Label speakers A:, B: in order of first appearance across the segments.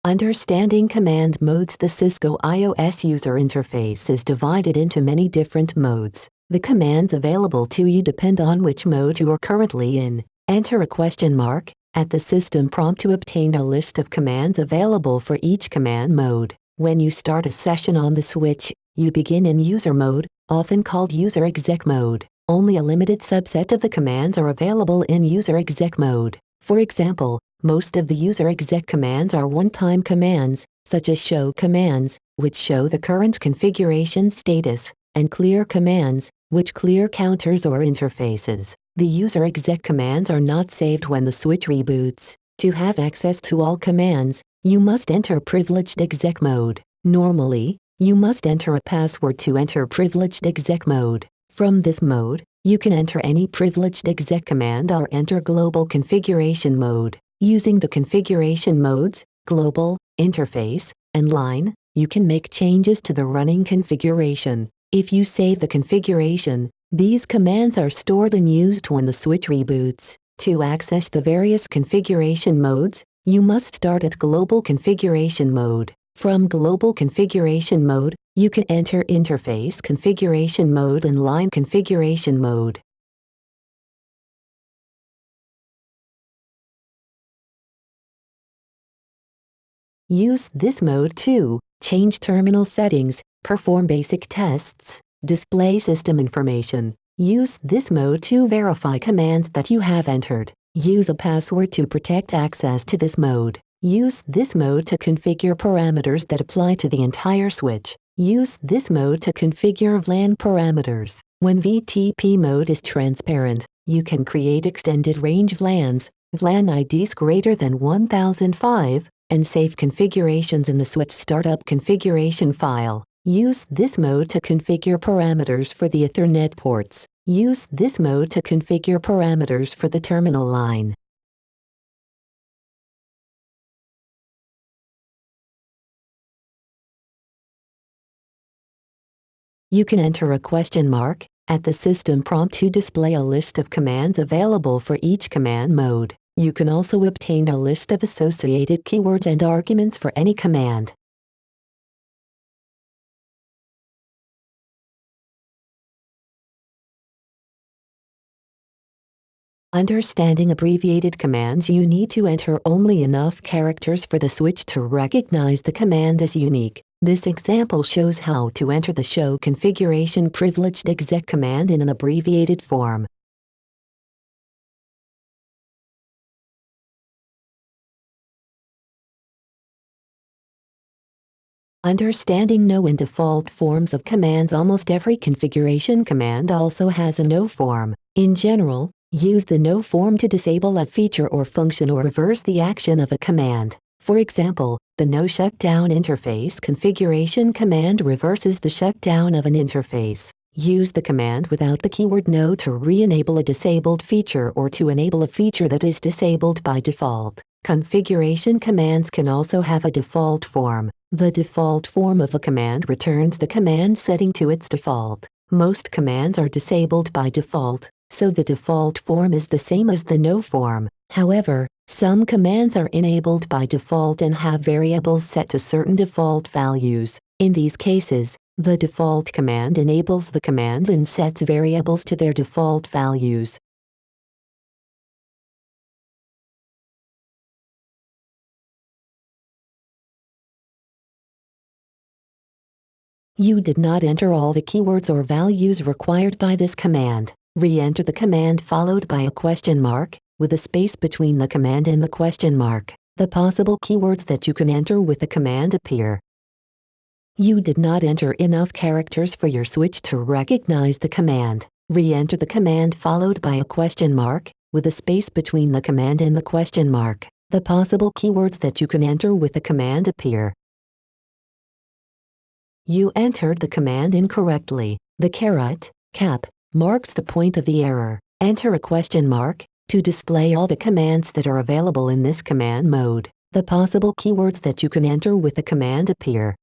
A: Understanding command modes. The Cisco iOS user interface is divided into many different modes. The commands available to you depend on which mode you are currently in. Enter a question mark at the system prompt to obtain a list of commands available for each command mode. When you start a session on the switch, you begin in user mode, often called user exec mode. Only a limited subset of the commands are available in user exec mode. For example, most of the user exec commands are one-time commands, such as show commands, which show the current configuration status, and clear commands, which clear counters or interfaces. The user exec commands are not saved when the switch reboots. To have access to all commands, you must enter privileged exec mode. Normally, you must enter a password to enter privileged exec mode. From this mode, you can enter any privileged exec command or enter global configuration mode. Using the configuration modes, global, interface, and line, you can make changes to the running configuration. If you save the configuration, these commands are stored and used when the switch reboots. To access the various configuration modes, you must start at global configuration mode. From global configuration mode, you can enter interface configuration mode and line configuration mode. Use this mode to change terminal settings, perform basic tests, display system information. Use this mode to verify commands that you have entered. Use a password to protect access to this mode. Use this mode to configure parameters that apply to the entire switch. Use this mode to configure VLAN parameters. When VTP mode is transparent, you can create extended range VLANs, VLAN IDs greater than 1005, and save configurations in the switch startup configuration file. Use this mode to configure parameters for the Ethernet ports. Use this mode to configure parameters for the terminal line. You can enter a question mark at the system prompt to display a list of commands available for each command mode. You can also obtain a list of associated keywords and arguments for any command. Understanding abbreviated commands. You need to enter only enough characters for the switch to recognize the command as unique. This example shows how to enter the show configuration privileged exec command in an abbreviated form. Understanding no and default forms of commands. Almost every configuration command also has a no form. In general, use the no form to disable a feature or function or reverse the action of a command. For example, the no shutdown interface configuration command reverses the shutdown of an interface. Use the command without the keyword no to re-enable a disabled feature or to enable a feature that is disabled by default. Configuration commands can also have a default form. The default form of a command returns the command setting to its default. Most commands are disabled by default, so the default form is the same as the no form. However, some commands are enabled by default and have variables set to certain default values. In these cases, the default command enables the command and sets variables to their default values. You did not enter all the keywords or values required by this command. Re-enter the command followed by a question mark, with a space between the command and the question mark. The possible keywords that you can enter with the command appear. You did not enter enough characters for your switch to recognize the command. Re-enter the command followed by a question mark, with a space between the command and the question mark. The possible keywords that you can enter with the command appear. You entered the command incorrectly. The cap marks the point of the error. Enter a question mark to display all the commands that are available in this command mode. The possible keywords that you can enter with the command appear.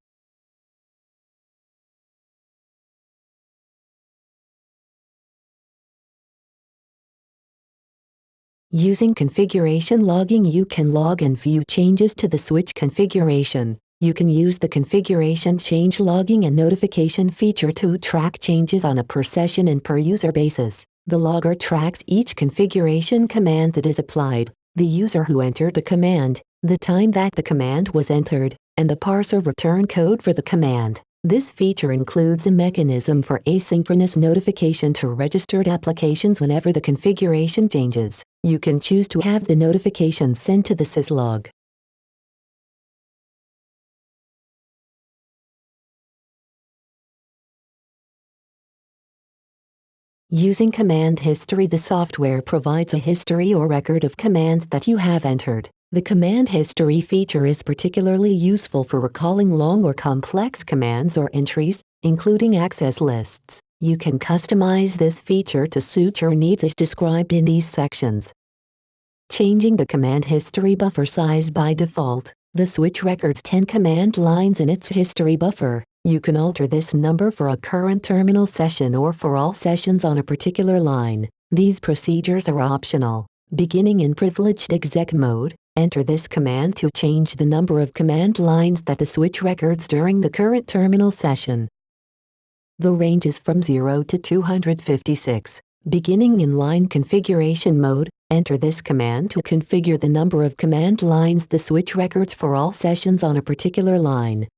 A: Using configuration logging, you can log and view changes to the switch configuration. You can use the configuration change logging and notification feature to track changes on a per session and per user basis. The logger tracks each configuration command that is applied, the user who entered the command, the time that the command was entered, and the parser return code for the command. This feature includes a mechanism for asynchronous notification to registered applications whenever the configuration changes. You can choose to have the notification sent to the syslog. Using command history, the software provides a history or record of commands that you have entered. The command history feature is particularly useful for recalling long or complex commands or entries, including access lists. You can customize this feature to suit your needs as described in these sections. Changing the command history buffer size by default. The switch records 10 command lines in its history buffer. You can alter this number for a current terminal session or for all sessions on a particular line. These procedures are optional. Beginning in privileged exec mode, enter this command to change the number of command lines that the switch records during the current terminal session. The range is from 0 to 256. Beginning in line configuration mode, enter this command to configure the number of command lines the switch records for all sessions on a particular line.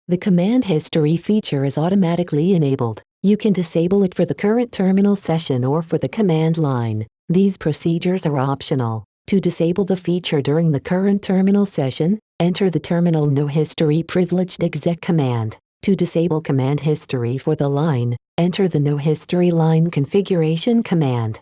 A: The command history feature is automatically enabled. You can disable it for the current terminal session or for the command line. These procedures are optional. To disable the feature during the current terminal session, enter the terminal no history privileged exec command. To disable command history for the line, enter the no history line configuration command.